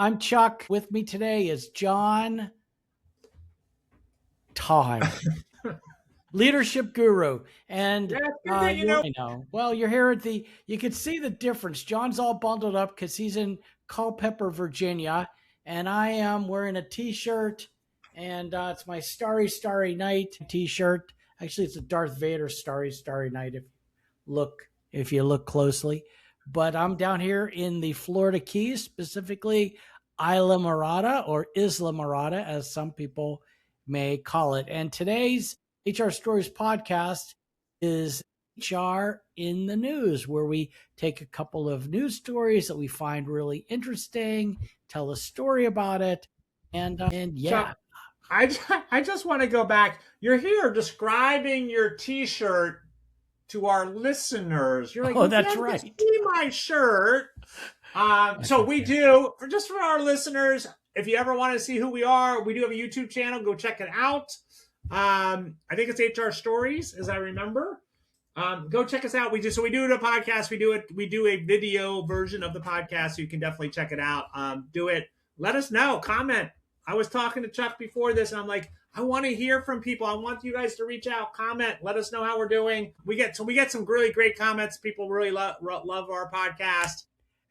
I'm Chuck. With me today is John Todd, leadership guru. And I know. Well, you're here at you can see the difference. John's all bundled up because he's in Culpeper, Virginia, and I am wearing a t-shirt, and it's my Starry, Starry Night t-shirt. Actually, it's a Darth Vader Starry, Starry Night if you look closely. But I'm down here in the Florida Keys, specifically Isla Morada, or Isla Morada, as some people may call it. And today's HR Stories podcast is HR in the News, where we take a couple of news stories that we find really interesting, tell a story about it, and yeah. Chuck, I just want to go back. You're here describing your T-shirt to our listeners. You're like, oh, that's right. See my shirt. So we do, for our listeners, if you ever want to see who we are, we do have a YouTube channel. Go check it out. I think it's HR Stories, as I remember. Go check us out. We do the podcast. We do a video version of the podcast, so you can definitely check it out. Do it. Let us know. Comment. I was talking to Chuck before this, and I'm like, I want to hear from people. I want you guys to reach out, comment, let us know how we're doing. We get some really great comments. People really love our podcast.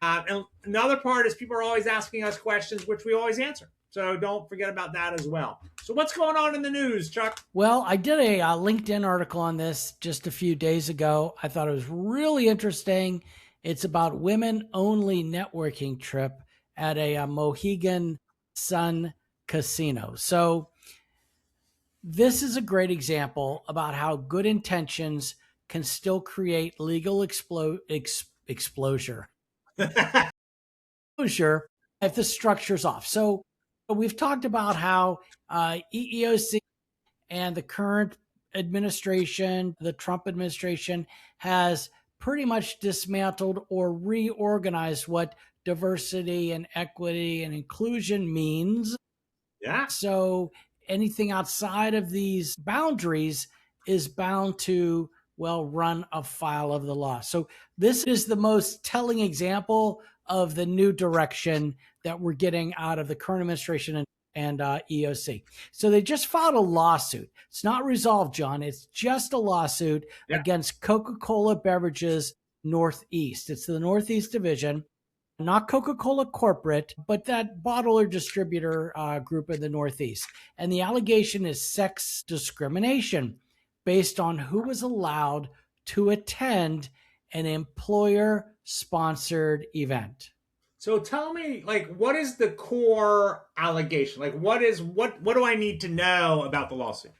And another part is people are always asking us questions, which we always answer. So don't forget about that as well. So what's going on in the news, Chuck? Well, I did a LinkedIn article on this just a few days ago. I thought it was really interesting. It's about women-only networking trip at a Mohegan Sun casino. So this is a great example about how good intentions can still create legal exposure if the structure's off. So we've talked about how EEOC and the current administration, the Trump administration, has pretty much dismantled or reorganized what diversity and equity and inclusion means. Yeah. So anything outside of these boundaries is bound to, run afoul of the law. So this is the most telling example of the new direction that we're getting out of the current administration and EOC. So they just filed a lawsuit. It's not resolved, John. It's just a lawsuit against Coca-Cola Beverages Northeast. It's the Northeast Division. Not Coca-Cola corporate, but that bottler distributor group in the Northeast. And the allegation is sex discrimination based on who was allowed to attend an employer-sponsored event. So tell me, what is the core allegation? What do I need to know about the lawsuit?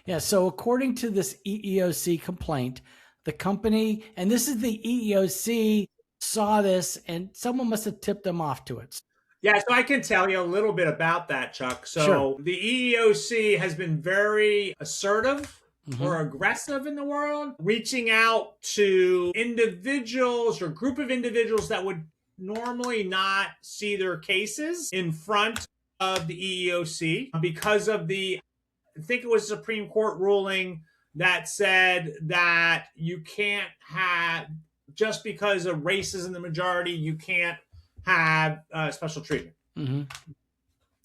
Yeah, so according to this EEOC complaint, the company, and this is the EEOC, saw this and someone must have tipped them off to it. Yeah, so I can tell you a little bit about that, Chuck. So sure. The EEOC has been very assertive or aggressive in the world, reaching out to individuals or group of individuals that would normally not see their cases in front of the EEOC because of I think it was a Supreme Court ruling that said that you can't have, just because a race is in the majority, you can't have special treatment.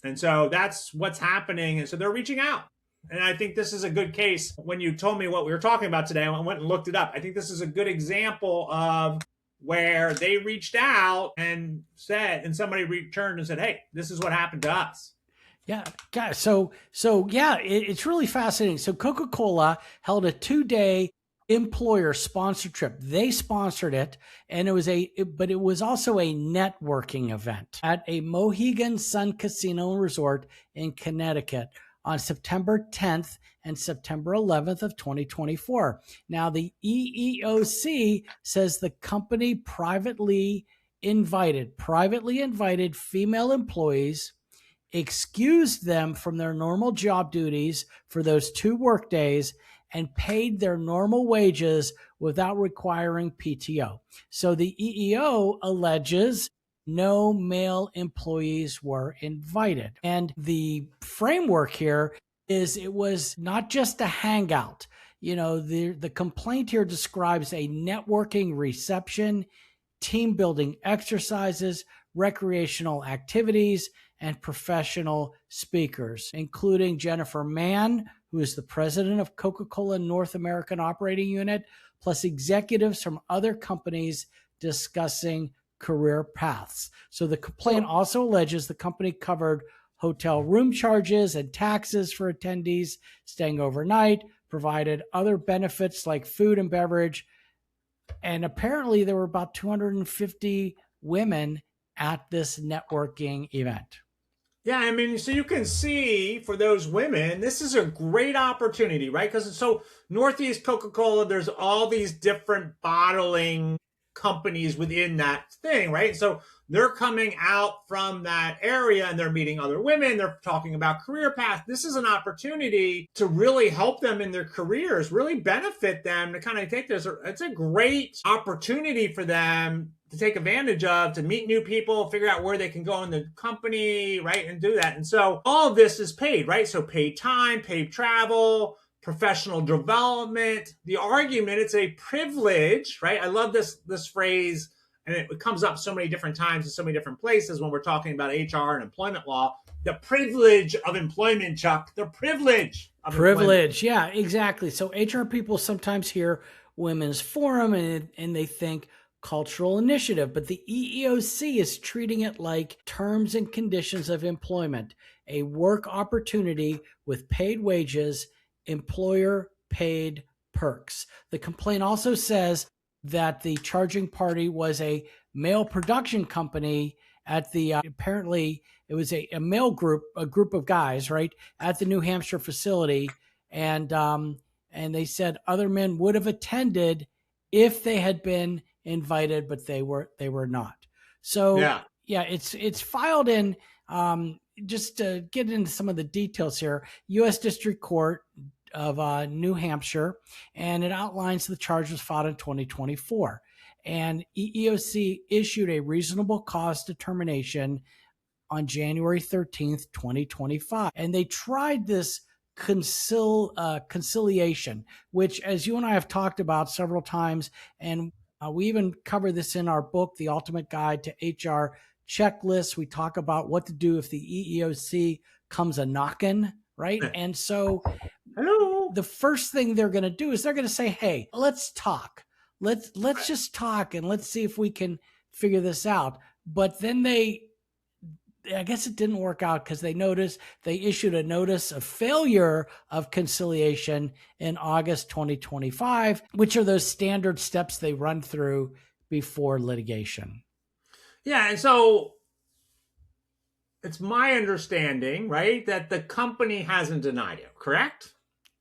And so that's what's happening. And so they're reaching out. And I think this is a good case. When you told me what we were talking about today, I went and looked it up. I think this is a good example of where they reached out and somebody returned and said, hey, this is what happened to us. Yeah, guys. So it's really fascinating. So Coca-Cola held a 2-day employer sponsored trip. They sponsored it, and it was also a networking event at a Mohegan Sun Casino and Resort in Connecticut on September 10th and September 11th of 2024. Now, the EEOC says the company privately invited female employees, excused them from their normal job duties for those 2 work days, and paid their normal wages without requiring PTO. So the EEO alleges no male employees were invited. And the framework here is it was not just a hangout. The complaint here describes a networking reception, team building exercises, recreational activities, and professional speakers, including Jennifer Mann, who is the president of Coca-Cola North American Operating Unit, plus executives from other companies discussing career paths. So the complaint also alleges the company covered hotel room charges and taxes for attendees staying overnight, provided other benefits like food and beverage, and apparently there were about 250 women at this networking event. Yeah, I mean, so you can see for those women, this is a great opportunity, right? Because so Northeast Coca-Cola, there's all these different bottling companies within that thing, right? So they're coming out from that area and they're meeting other women. They're talking about career paths. This is an opportunity to really help them in their careers, really benefit them to kind of take this. It's a great opportunity for them to take advantage of, to meet new people, figure out where they can go in the company, right? And do that. And so all of this is paid, right? So paid time, paid travel, professional development. The argument, it's a privilege, right? I love this phrase, and it comes up so many different times in so many different places when we're talking about HR and employment law. The privilege of employment, Chuck. The privilege of privilege. Yeah, exactly. So HR people sometimes hear women's forum and they think cultural initiative, but the EEOC is treating it like terms and conditions of employment, a work opportunity with paid wages, employer paid perks. The complaint also says that the charging party was a male production company at the apparently it was a male group, a group of guys, right, at the New Hampshire facility, and they said other men would have attended if they had been invited, but they were not. So yeah, it's filed in. Just to get into some of the details here, U.S. District Court of New Hampshire, and it outlines the charge was filed in 2024. And EEOC issued a reasonable cause determination on January 13th, 2025. And they tried this conciliation, which, as you and I have talked about several times, and we even cover this in our book, The Ultimate Guide to HR Checklist. We talk about what to do if the EEOC comes a knocking, right? And so the first thing they're going to do is they're going to say, hey, let's talk. Let's just talk and let's see if we can figure this out. But then I guess it didn't work out because they issued a notice of failure of conciliation in August 2025, which are those standard steps they run through before litigation. Yeah, and so it's my understanding, right, that the company hasn't denied it, correct?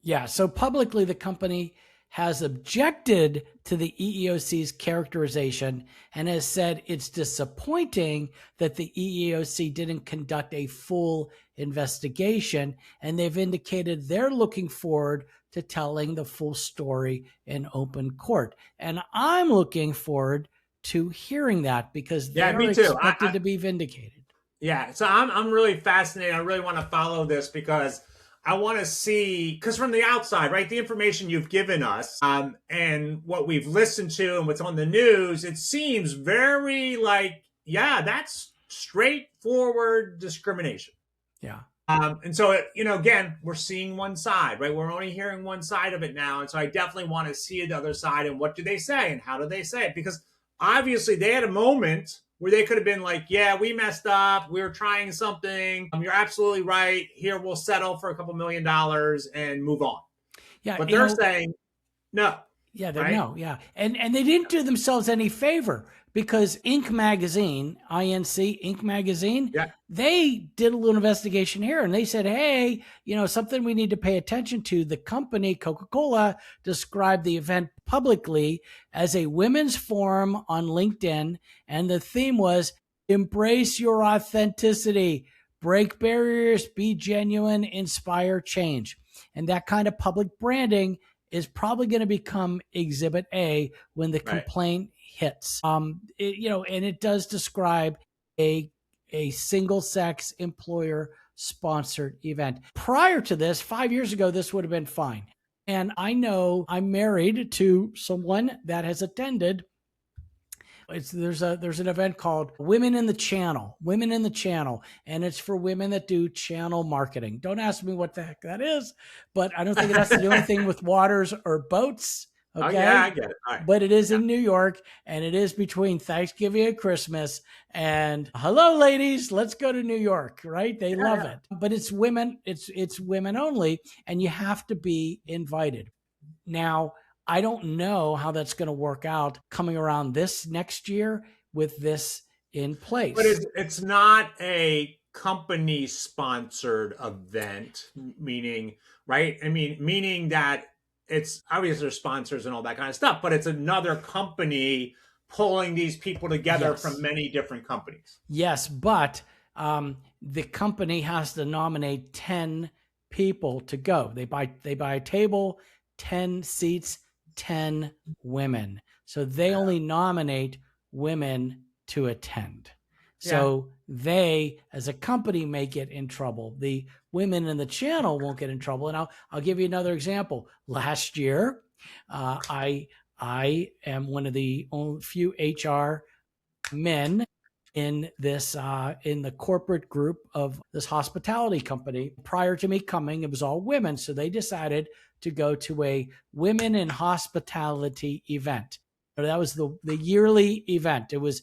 Yeah, so publicly the company has objected to the EEOC's characterization and has said it's disappointing that the EEOC didn't conduct a full investigation, and they've indicated they're looking forward to telling the full story in open court. And I'm looking forward to hearing that because they're expected to be vindicated. Yeah, so I'm really fascinated. I really want to follow this because I want to see, because from the outside, right, the information you've given us and what we've listened to and what's on the news, it seems very like, yeah, that's straightforward discrimination. Yeah. And so, again, we're seeing one side, right? We're only hearing one side of it now. And so I definitely want to see the other side and what do they say and how do they say it? Because obviously they had a moment where they could have been like, yeah, we messed up. We were trying something. You're absolutely right. Here, we'll settle for a couple $1 million and move on. Yeah. But they're saying no. Yeah, they know. Yeah. And they didn't do themselves any favor because Inc. Magazine, Inc. Magazine, they did a little investigation here and they said, hey, something we need to pay attention to. The company, Coca-Cola, described the event publicly as a women's forum on LinkedIn. And the theme was embrace your authenticity, break barriers, be genuine, inspire change. And that kind of public branding is probably going to become Exhibit A when the complaint hits. And it does describe a single-sex employer-sponsored event. Prior to this, 5 years ago, this would have been fine. And I know I'm married to someone that has attended There's an event called Women in the Channel, and it's for women that do channel marketing. Don't ask me what the heck that is, but I don't think it has to do anything with waters or boats. Oh Okay. yeah, I get it. All right. But it is Yeah. in New York, and it is between Thanksgiving and Christmas. And hello, ladies, let's go to New York, right? They love it. But it's women, it's women only, and you have to be invited. Now, I don't know how that's going to work out coming around this next year with this in place. But it's not a company sponsored event, meaning, right? I mean, meaning that it's obviously there's sponsors and all that kind of stuff, but it's another company pulling these people together from many different companies. Yes, but the company has to nominate 10 people to go. They buy a table, 10 seats, 10 women. So they only nominate women to attend. So they, as a company, may get in trouble. The women in the channel won't get in trouble. And I'll give you another example. Last year, I am one of the only few HR men in this in the corporate group of this hospitality company. Prior to me coming, it was all women, so they decided to go to a women in hospitality event. So that was the yearly event. It was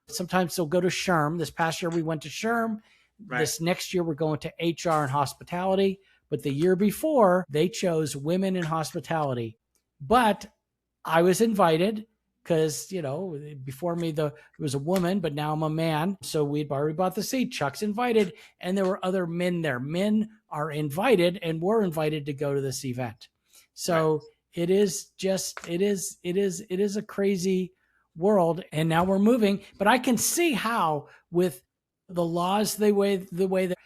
sometimes they'll go to SHRM. This past year we went to SHRM. Right. This next year we're going to HR and hospitality. But the year before they chose women in hospitality. But I was invited because, you know, before me it was a woman, but now I'm a man. So we'd already bought the seat. Chuck's invited, and there were other men there. Men are invited and were invited to go to this event. So it is a crazy world, and now we're moving. But I can see how with the laws the way that,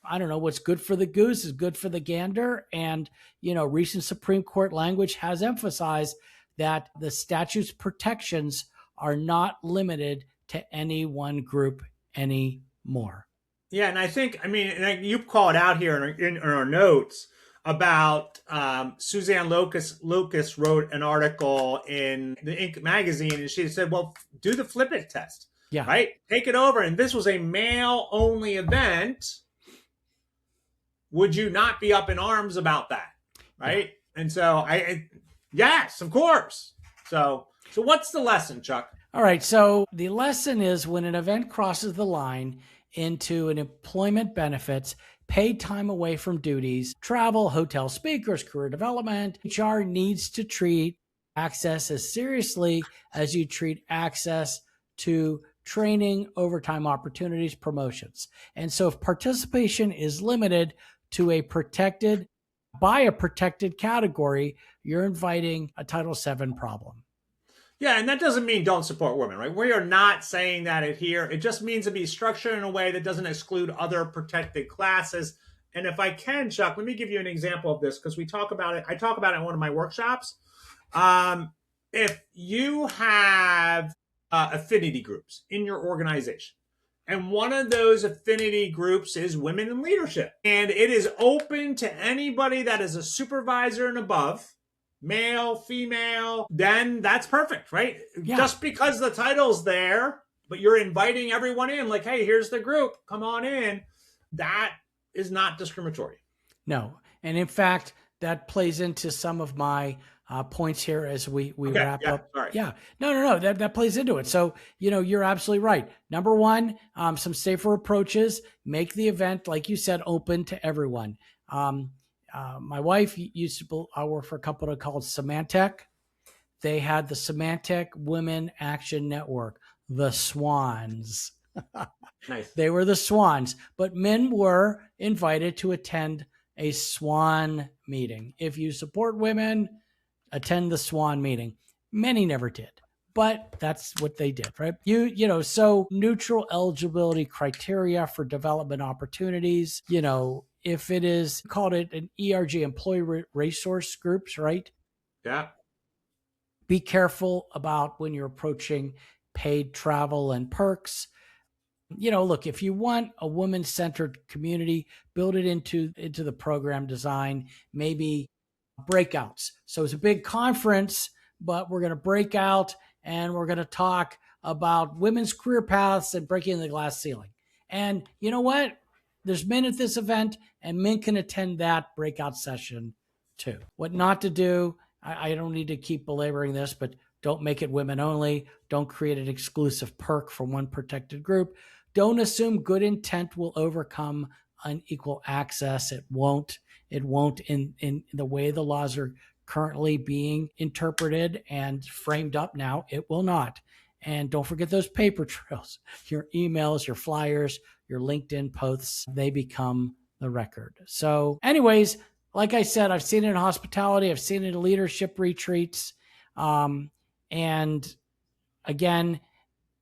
I don't know, what's good for the goose is good for the gander. And, you know, recent Supreme Court language has emphasized that the statute's protections are not limited to any one group anymore. Yeah, and I think, I mean, you call it out here in our notes about Suzanne Lucas wrote an article in the Inc. magazine, and she said, well, do the flip it test. Yeah. Right? Take it over. And this was a male-only event. Would you not be up in arms about that? Right? Yeah. And so yes, of course. So what's the lesson, Chuck? All right. So the lesson is when an event crosses the line into an employment benefits, paid time away from duties, travel, hotel speakers, career development, HR needs to treat access as seriously as you treat access to training, overtime opportunities, promotions. And so if participation is limited to by a protected category, you're inviting a Title VII problem. Yeah, and that doesn't mean don't support women, right? We are not saying that here. It just means to be structured in a way that doesn't exclude other protected classes. And if I can, Chuck, let me give you an example of this because we talk about it. I talk about it in one of my workshops. If you have affinity groups in your organization, and one of those affinity groups is women in leadership, and it is open to anybody that is a supervisor and above, male, female, then that's perfect, right? Yeah. Just because the title's there, but you're inviting everyone in, like, hey, here's the group, come on in. That is not discriminatory. No. And in fact, that plays into some of my points here as we wrap up. Sorry. Yeah. No. That plays into it. So, you know, you're absolutely right. Number one, some safer approaches, make the event, like you said, open to everyone. My wife I work for a company called Symantec. They had the Symantec Women Action Network, the Swans. Nice. They were the Swans, but men were invited to attend a Swan meeting. If you support women, attend the Swan meeting. Many never did, but that's what they did, right? You know, so neutral eligibility criteria for development opportunities, you know, if it is called an ERG, employee resource groups, right? Yeah. Be careful about when you're approaching paid travel and perks. You know, look, if you want a woman-centered community, build it into the program design, maybe breakouts. So it's a big conference, but we're going to break out and we're going to talk about women's career paths and breaking the glass ceiling. And you know what? There's men at this event, and men can attend that breakout session too. What not to do, I don't need to keep belaboring this, but don't make it women only. Don't create an exclusive perk for one protected group. Don't assume good intent will overcome unequal access. It won't. It won't in the way the laws are currently being interpreted and framed up now. It will not. And don't forget those paper trails, your emails, your flyers, your LinkedIn posts, they become the record. So anyways, like I said, I've seen it in hospitality. I've seen it in leadership retreats. And again,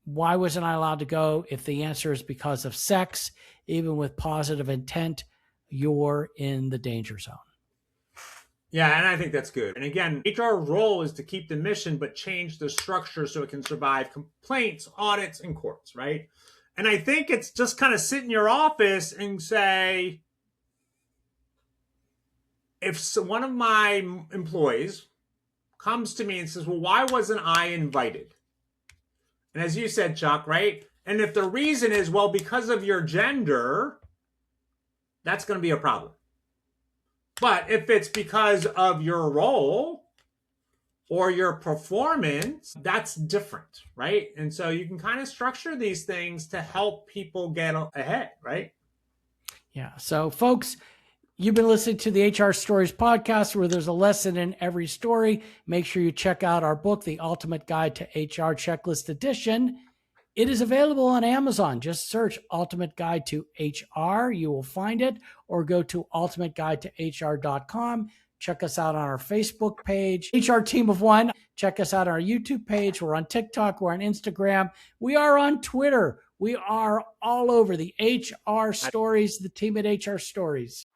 why wasn't I allowed to go? If the answer is because of sex, even with positive intent, you're in the danger zone. Yeah, and I think that's good. And again, HR role is to keep the mission, but change the structure so it can survive complaints, audits, and courts, right? And I think it's just kind of sit in your office and say, if one of my employees comes to me and says, well, why wasn't I invited? And as you said, Chuck, right? And if the reason is, well, because of your gender, that's going to be a problem. But if it's because of your role or your performance, that's different, right? And so you can kind of structure these things to help people get ahead, right? Yeah. So, folks, you've been listening to the HR Stories podcast, where there's a lesson in every story. Make sure you check out our book, The Ultimate Guide to HR Checklist Edition. It is available on Amazon. Just search Ultimate Guide to HR. You will find it, or go to ultimateguidetohr.com. Check us out on our Facebook page, HR Team of One. Check us out on our YouTube page. We're on TikTok. We're on Instagram. We are on Twitter. We are all over the HR Stories, the team at HR Stories.